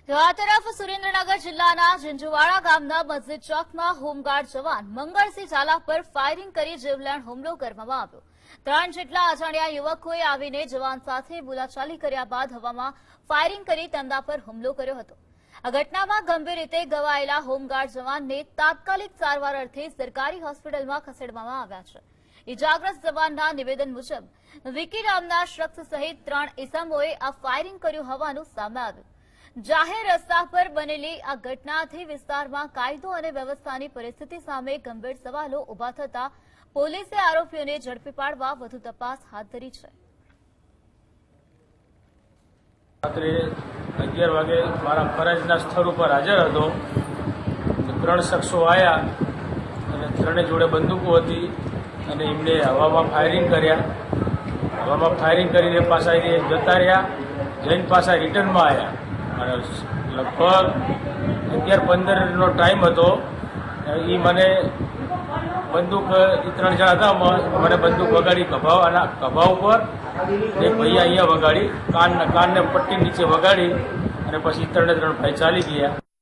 તો આ તરફ સુરેન્દ્રનગર જિલ્લાના ઝીંઝુવાડા ગામના મસ્જિદ ચોકમાં હોમગાર્ડ જવાન મંગળસિંહ ઝાલા પર ફાયરિંગ કરી જીવલેણ હુમલો કરવામાં આવ્યો। 3 જેટલા અજાણ્યા યુવકોએ આવીને જવાન સાથે બોલાચાલી કર્યા બાદ હવામાં ફાયરિંગ કરી તેમના પર હુમલો કર્યો હતો। આ ઘટનામાં ગંભીર રીતે ઘવાયેલા હોમગાર્ડ જવાનને તાત્કાલિક સારવાર અર્થે સરકારી હોસ્પિટલમાં ખસેડવામાં આવ્યા છે। ઇજાગ્રસ્ત જવાનના નિવેદન મુજબ વિકી નામના શખ્સ સહિત 3 ઇસમોએ આ ફાયરિંગ કર્યું હોવાનું સામે આવ્યું। જાહેર રસ્તા પર બનેલી આ ઘટનાથી વિસ્તારમાં કાયદો અને વ્યવસ્થાની પરિસ્થિતિ સામે ગંભીર સવાલો ઉભા થતા પોલીસે આરોપીઓને ઝડપી પાડવા વધુ તપાસ હાથ ધરી છે। રાત્રે 11 વાગે મારા ફરજના સ્થળ ઉપર હાજર હતો। 3 શખ્સો આવ્યા અને 3 જોડે બંદૂકો હતી અને એમને હવામાં ફાયરિંગ કર્યા। હવામાં ફાયરિંગ કરીને પાછા જતા રહ્યા। જૈન પાછા રિટર્નમાં આવ્યા અને લગભગ 11:15નો ટાઈમ હતો। એ મને બંદૂક 3 જણા હતા, મને બંદૂક વગાડી ખભા ઉપર એક ભૈયા અહીંયા વગાડી કાનને પટ્ટી નીચે વગાડી અને પછી 3 ભાઈ ચાલી ગયા।